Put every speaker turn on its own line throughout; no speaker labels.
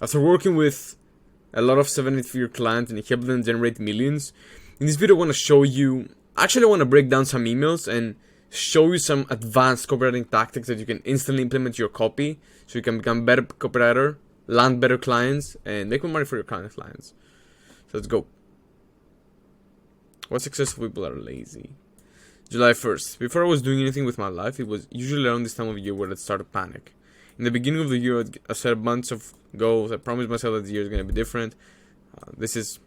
After working with a lot of 7-figure clients and help them generate millions, in this video I want to show you, actually I want to break down some emails and show you some advanced copywriting tactics that you can instantly implement to your copy so you can become a better copywriter, land better clients, and make more money for your clients. So let's go. What successful people are lazy? July 1st. Before I was doing anything with my life, it was usually around this time of year where I'd start to panic. In the beginning of the year, I set a bunch of goals. I promised myself that the year is going to be different. This is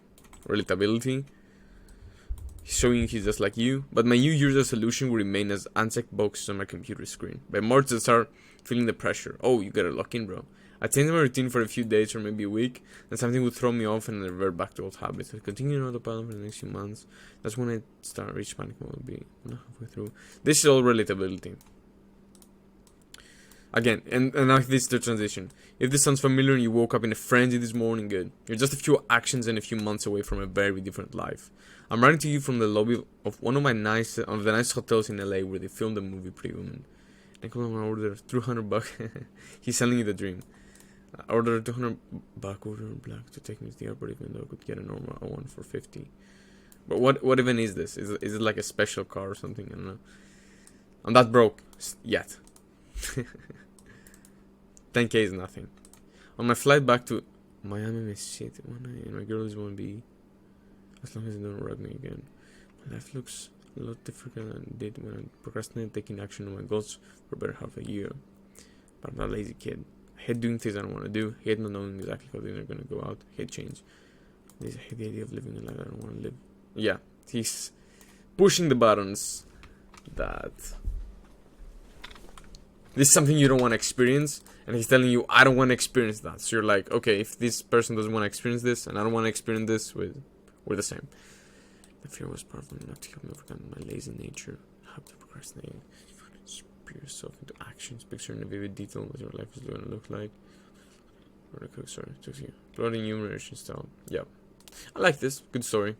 relatability. He's showing he's just like you. But my New Year's resolution will remain as unchecked boxes on my computer screen. By March, I start feeling the pressure. Oh, you gotta lock in, bro. I changed my routine for a few days or maybe a week, and something would throw me off and I revert back to old habits. I continue on autopilot for the next few months. That's when I start reach panic mode. Will be halfway through. This is all relatability. Again, and like this is the transition. If this sounds familiar and you woke up in a frenzy this morning, good. You're just a few actions and a few months away from a very different life. I'm writing to you from the lobby of one of the nice hotels in LA where they filmed the movie Pretty Woman. I call him and order $200. He's selling you the dream. I ordered a $200 order black to take me to the airport, even though I could get a normal one for $50. But what even is this? Is it like a special car or something? I don't know. I'm that broke yet. 10k is nothing. On my flight back to Miami, my shit one night, and my girls won't be, as long as they don't rug me again. My life looks a lot different than it did when I procrastinated taking action on my goals for about half a year. But I'm not a lazy kid. I hate doing things I don't want to do. I hate not knowing exactly how things are going to go out. I hate change. I hate the idea of living a life I don't want to live. Yeah, he's pushing the buttons that this is something you don't want to experience, and he's telling you, I don't want to experience that. So you're like, okay, if this person doesn't want to experience this, and I don't want to experience this, we're the same. The fear was powerful enough to help me overcome my lazy nature. I have to procrastinate. Put yourself into actions. Picture in a vivid detail what your life is going to look like. Plotting enumeration style. Yeah, I like this. Good story.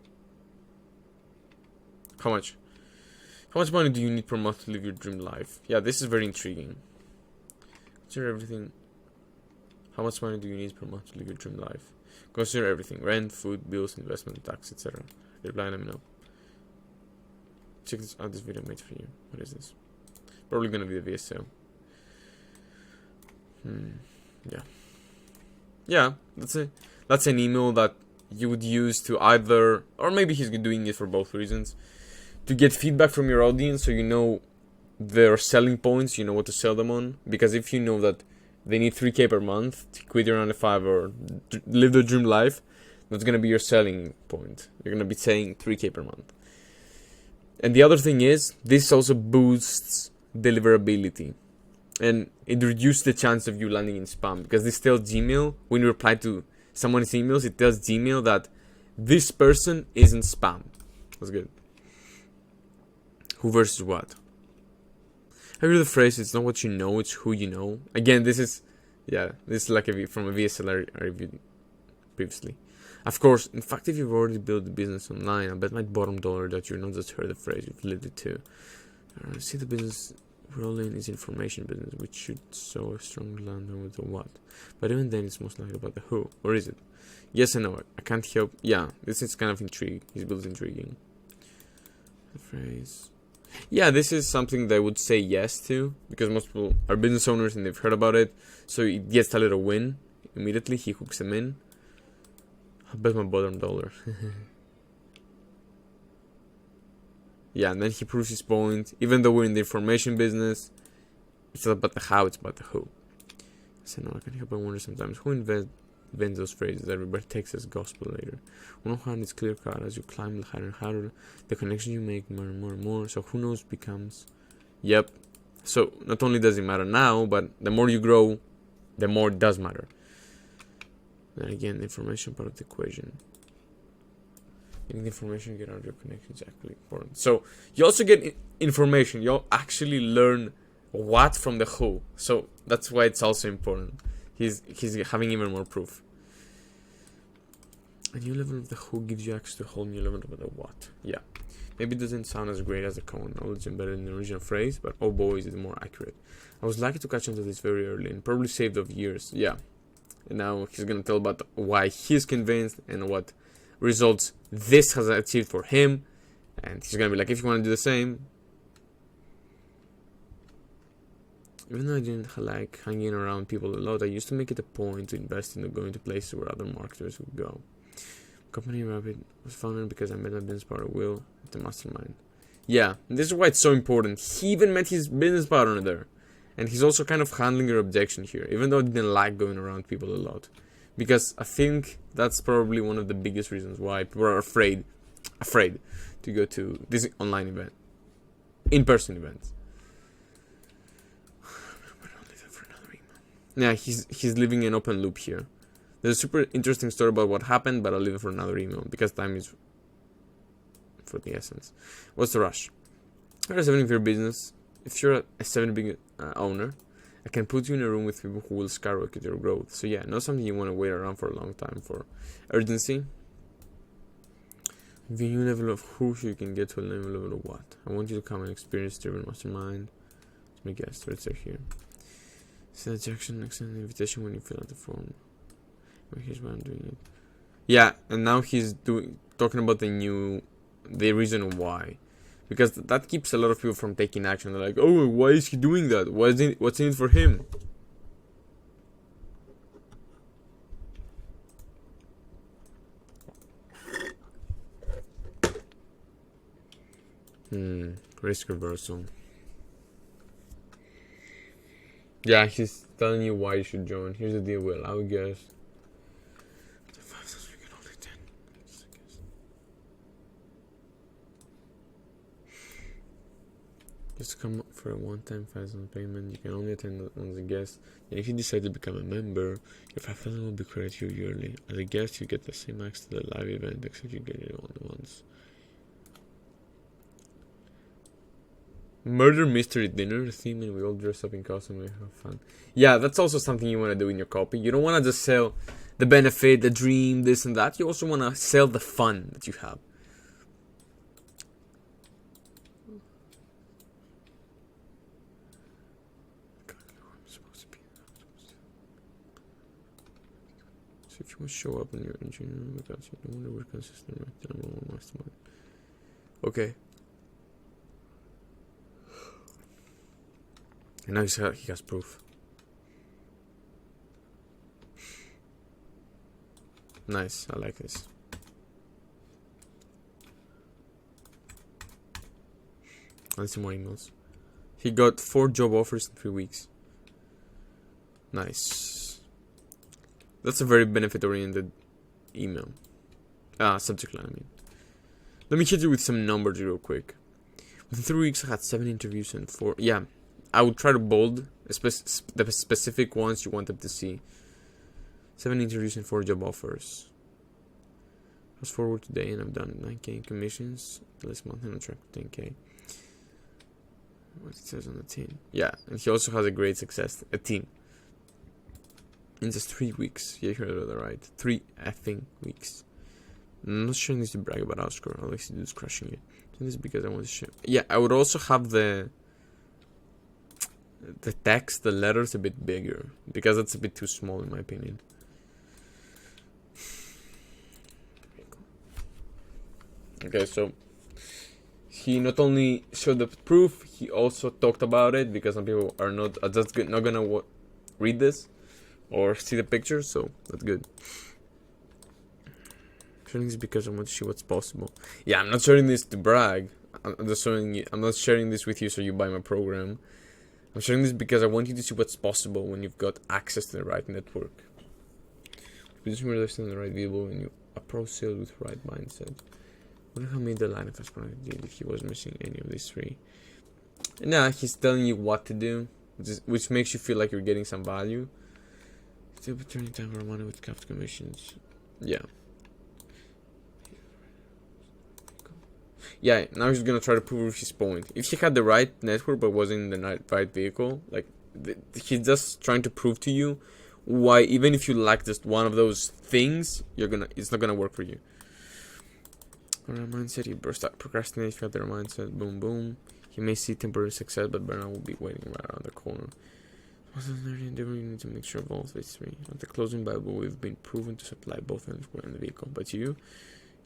How much? How much money do you need per month to live your dream life? Yeah, this is very intriguing. Consider everything. How much money do you need per month to live your dream life? Consider everything: rent, food, bills, investment, tax, etc. Reply, let me know. Check this out. This video made for you. What is this? Probably gonna be the VSL. Yeah, that's an email that you would use to either, or maybe he's doing it for both reasons, to get feedback from your audience, so you know their selling points, you know what to sell them on. Because if you know that they need 3k per month to quit your 9-to-5 or live their dream life, that's gonna be your selling point. You're gonna be saying 3k per month. And the other thing is, this also boosts deliverability, and it reduces the chance of you landing in spam, because this tells Gmail, when you reply to someone's emails, it tells Gmail that this person isn't spam. That's good. Who versus what? I heard the phrase, it's not what you know, it's who you know. Again, this is like from a VSL I reviewed previously. Of course, in fact, if you've already built a business online, I bet my bottom dollar that you're not just heard the phrase, you've lived it too. See, the business we're all in is information business, which should sow a strong land with the what. But even then, it's most likely about the who. Or is it? Yes and no. I can't help. Yeah, this is kind of intrigue. He's built intriguing. The phrase. Yeah, this is something they would say yes to, because most people are business owners and they've heard about it. So it gets a little win immediately. He hooks them in. I bet my bottom dollar. Yeah, and then he proves his point. Even though we're in the information business, it's not about the how, it's about the who. So no, I can't help but wonder sometimes who invents those phrases that everybody takes as gospel later. On one hand, it's clear cut as you climb higher and higher, the connection you make more and more and more. So who knows becomes, yep. So not only does it matter now, but the more you grow, the more it does matter. Then again, the information part of the equation. Getting the information, get out of your connection is actually important. So you also get information. You'll actually learn what from the who. So that's why it's also important. He's having even more proof. A new level of the who gives you access to a whole new level of the what. Yeah. Maybe it doesn't sound as great as the common knowledge embedded in the original phrase, but oh boy, is it more accurate. I was lucky to catch on to this very early and probably saved of years. Yeah. And now he's gonna tell about why he's convinced and what results this has achieved for him. And he's gonna be like, if you want to do the same. Even though I didn't like hanging around people a lot, I used to make it a point to invest in going to places where other marketers would go. Company Rabbit was founded because I met my business partner Will at the Mastermind. Yeah, this is why it's so important. He even met his business partner there. And he's also kind of handling your objection here, even though I didn't like going around people a lot. Because I think that's probably one of the biggest reasons why people are afraid to go to this online event. In-person events. Yeah, he's leaving an open loop here. There's a super interesting story about what happened, but I'll leave it for another email because time is for the essence. What's the rush? Here's everything for your business. If you're a 7 big owner, I can put you in a room with people who will skyrocket your growth. So yeah, not something you want to wait around for a long time for. Urgency. If you new level of who you can get to a new level of what. I want you to come and experience driven mastermind. Let me guess, right there here. Send ejection, extend an invitation when you fill out the form. Well, here's why I'm doing it. Yeah, and now he's talking about the reason why. Because that keeps a lot of people from taking action. They're like, oh, why is he doing that? What's in it for him? Risk reversal. Yeah, he's telling you why you should join. Here's the deal, Will. I would guess. The 5,000 we can only 10. Just to come up for a one-time 5,000 payment, you can only attend as a guest. And if you decide to become a member, your 5,000 will be credited to you yearly. As a guest, you get the same access to the live event, except you get it all at once. Murder mystery dinner theme, and we all dress up in costume and have fun. Yeah, that's also something you want to do in your copy. You don't want to just sell the benefit, the dream, this and that. You also want to sell the fun that you have. So if you want to show up in your engineering, you don't want to work consistently. Mastermind. Okay. And now he has proof. Nice, I like this. And some more emails. He got 4 job offers in 3 weeks. Nice. That's a very benefit-oriented email. Subject line, I mean. Let me hit you with some numbers real quick. Within 3 weeks, I had 7 interviews and 4... Yeah. I would try to bold the specific ones you want them to see. 7 interviews and 4 job offers. Fast forward today and I've done 9K in commissions. Last month I'm on track to 10K. What it says on the team. Yeah, and he also has a great success. A team. In just 3 weeks. Yeah, you heard it right. 3 effing weeks. I'm not sharing this to brag about Oscar. I'll actually do this crushing it. So this is because I want to share. Yeah, I would also have the text, the letters a bit bigger, because it's a bit too small in my opinion. Okay, so he not only showed the proof, he also talked about it, because some people are not gonna read this or see the pictures, so that's good. Sharing this because I want to see what's possible. Yeah, I'm not sharing this to brag. I'm just showing you. I'm not sharing this with you so you buy my program. I'm sharing this because I want you to see what's possible when you've got access to the right network. Consumer listing the right vehicle when you approach sales with the right mindset. What if I made the line of first product deal if he was missing any of these 3? Nah, he's telling you what to do, which makes you feel like you're getting some value. Still turning time for money with capped commissions. Yeah. Yeah, now he's gonna try to prove his point. If he had the right network but wasn't in the right vehicle, like he's just trying to prove to you why even if you lack just one of those things, it's not gonna work for you. Alright, mindset. You burst out, procrastinate. If you have the mindset, boom, boom. You may see temporary success, but burnout will be waiting right around the corner. You need to make sure of all phase 3. At the closing Bible, we've been proven to supply both ends and the vehicle. But you're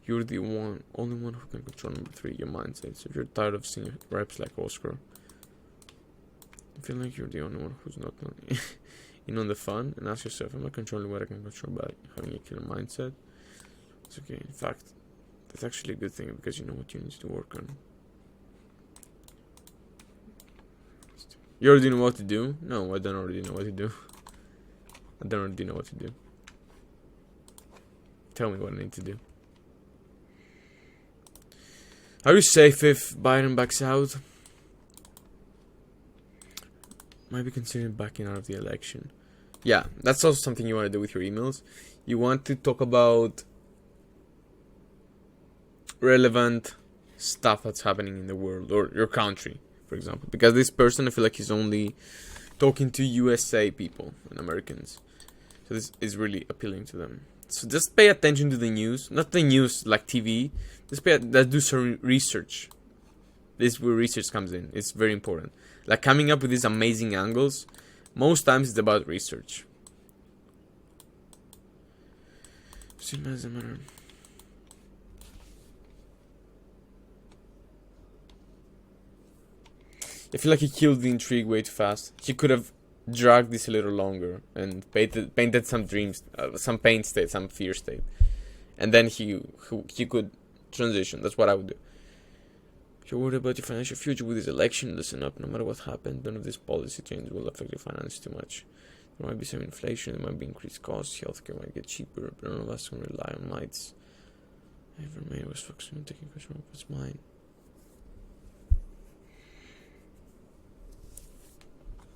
the only one who can control number 3, your mindset. So if you're tired of seeing reps like Oscar, I feel like you're the only one who's not in on the fun, and ask yourself, am I controlling what I can control by having a killer mindset? It's okay. In fact, that's actually a good thing because you know what you need to work on. You already know what to do? No, I don't already know what to do. I don't already know what to do. Tell me what I need to do. Are you safe if Biden backs out? Might be considering backing out of the election. Yeah, that's also something you want to do with your emails. You want to talk about relevant stuff that's happening in the world or your country, for example. Because this person, I feel like he's only talking to USA people and Americans. So this is really appealing to them. So just pay attention to the news. Not the news like TV. Just do some research. This is where research comes in. It's very important. Like coming up with these amazing angles, most times it's about research. So it doesn't matter. I feel like he killed the intrigue way too fast. He could have dragged this a little longer and painted some dreams, some pain state, some fear state, and then he could transition. That's what I would do. If you're worried about your financial future with this election, listen up. No matter what happens, none of these policy changes will affect your finances too much. There might be some inflation, there might be increased costs, healthcare might get cheaper, but none of us can rely on mites. Ever made was focusing on taking control of what's mine.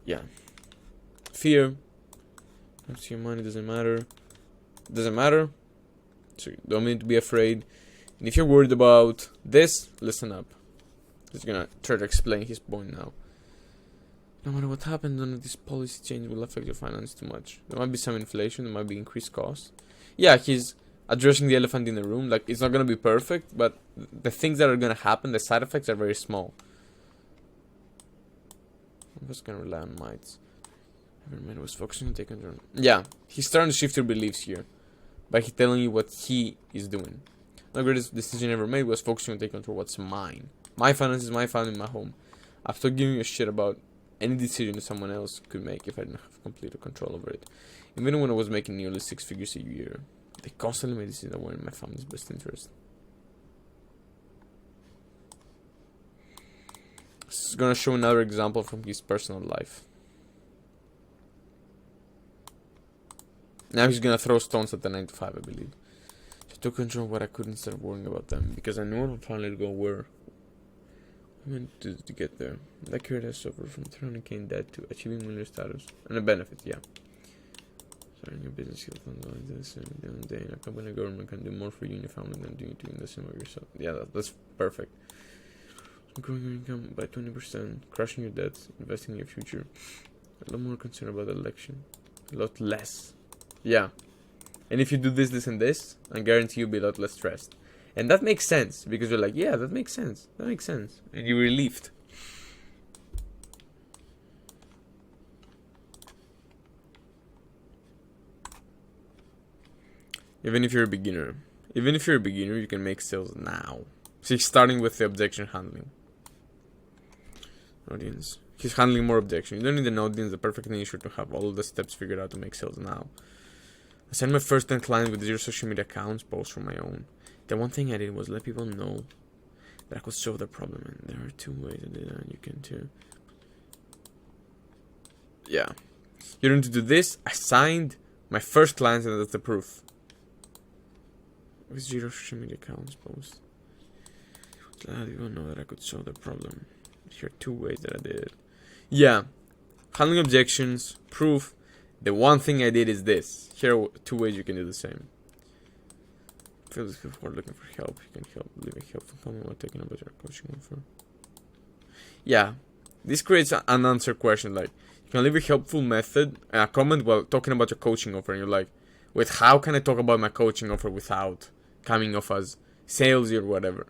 Yeah. Fear. Up to your mind, it doesn't matter. It doesn't matter. So you don't need to be afraid. And if you're worried about this, listen up. He's gonna try to explain his point now. No matter what happens, none of this policy change will affect your finance too much. There might be some inflation, there might be increased costs. Yeah, he's addressing the elephant in the room. Like, it's not gonna be perfect, but the things that are gonna happen, the side effects are very small. I'm just gonna rely on mites. Everyone was focusing on taking control. Yeah, he's starting to shift your beliefs here by telling you what he is doing. The greatest decision ever made was focusing on taking control of what's mine. My finances, my family, my home. I've stopped giving a shit about any decision someone else could make if I didn't have complete control over it. Even when I was making nearly 6 figures a year, they constantly made decisions that were in my family's best interest. This is gonna show another example from his personal life. Now he's gonna throw stones at the 9 to 5, I believe. So I took control of what I could instead of worrying about them, because I knew I would finally go where I meant to get there. That career has suffered from 300k in debt to achieving millionaire status. And a benefit, yeah. Starting your business, you'll find like this, and at the end of the day, a company or government can do more for you and your family than doing the same of yourself. Yeah, that's perfect. Growing your income by 20%, crushing your debts, investing in your future. A lot more concerned about the election. A lot less. Yeah. And if you do this, this, and this, I guarantee you'll be a lot less stressed. And that makes sense, because you're like, yeah, that makes sense. That makes sense. And you're relieved. Even if you're a beginner. Even if you're a beginner, you can make sales now. So he's starting with the objection handling. Audience. He's handling more objection. You don't need an audience, the perfect niche, to have all of the steps figured out to make sales now. I sent my first 10 clients with 0 social media accounts, posts from my own. The one thing I did was let people know that I could solve the problem, and there are 2 ways I did that, and you can too. Yeah. You don't need to do this. I signed my first clients, and that's the proof. With 0 social media accounts, posts. Let people know that I could solve the problem. Here are 2 ways that I did it. Yeah. Handling objections, proof. The one thing I did is this. Here are 2 ways you can do the same. Feel this before looking for help. You can leave a helpful comment while taking a better coaching offer. Yeah. This creates an unanswered question. Like, you can leave a helpful method and a comment while talking about your coaching offer. And you're like, wait, how can I talk about my coaching offer without coming off as salesy or whatever?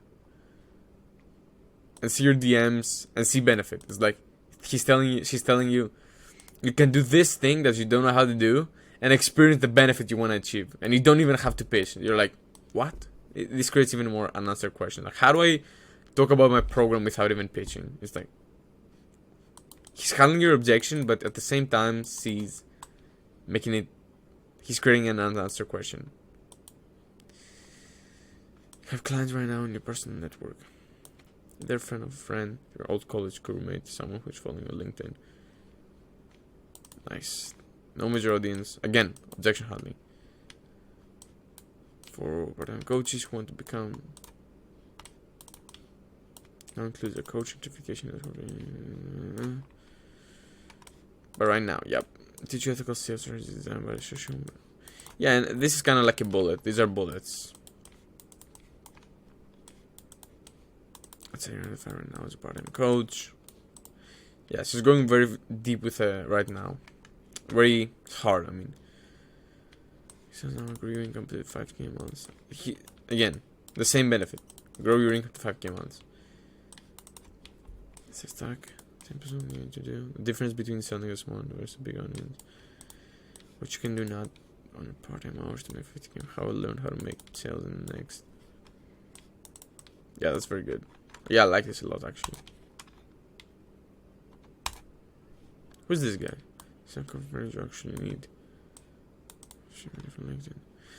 And see your DMs and see benefit. It's like she's telling you, you can do this thing that you don't know how to do and experience the benefit you want to achieve. And you don't even have to pitch. You're like, what? This creates even more unanswered questions. Like, how do I talk about my program without even pitching? It's like, he's handling your objection, but at the same time, he's creating an unanswered question. You have clients right now in your personal network. They're a friend of a friend, your old college crewmate, someone who's following you on LinkedIn. Nice. No major audience. Again, objection handling. For part-time coaches who want to become. Now includes a coach certification. But right now, yep. Teach you ethical sales strategies designed by social. Yeah, and this is kind of like a bullet. These are bullets. Let's say you're right now as a part-time coach. Yeah, she's going very deep with right now. Very hard, I mean. He says now grow your income to 5k months. Again, the same benefit. Grow your income to 5k months. It's a stack. 10% you need to do. The difference between selling a small and versus a big audience. What you can do not on your part-time hours to make 50k. How I learned how to make sales in the next. Yeah, that's very good. Yeah, I like this a lot actually. Who's this guy? Some coverage you actually need.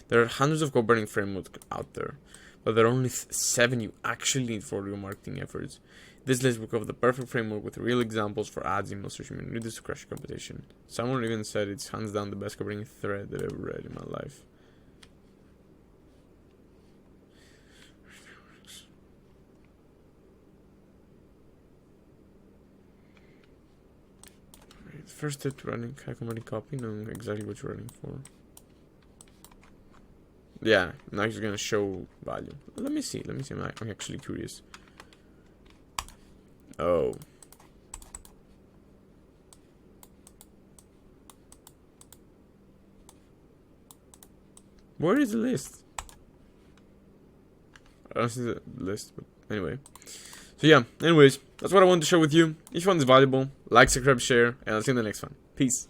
There are hundreds of copywriting frameworks out there, but there are only 7 you actually need for your marketing efforts. This list will cover the perfect framework with real examples for ads, email, social media, needed to crush competition. Someone even said it's hands down the best copywriting thread that I've ever read in my life. First step to running high converting copy, knowing exactly what you're running for. Yeah, now he's gonna show value. Let me see. I'm actually curious. Oh. Where is the list? I don't see the list, but anyway. So yeah, anyways, that's what I wanted to share with you. If you found this valuable, like, subscribe, share, and I'll see you in the next one. Peace.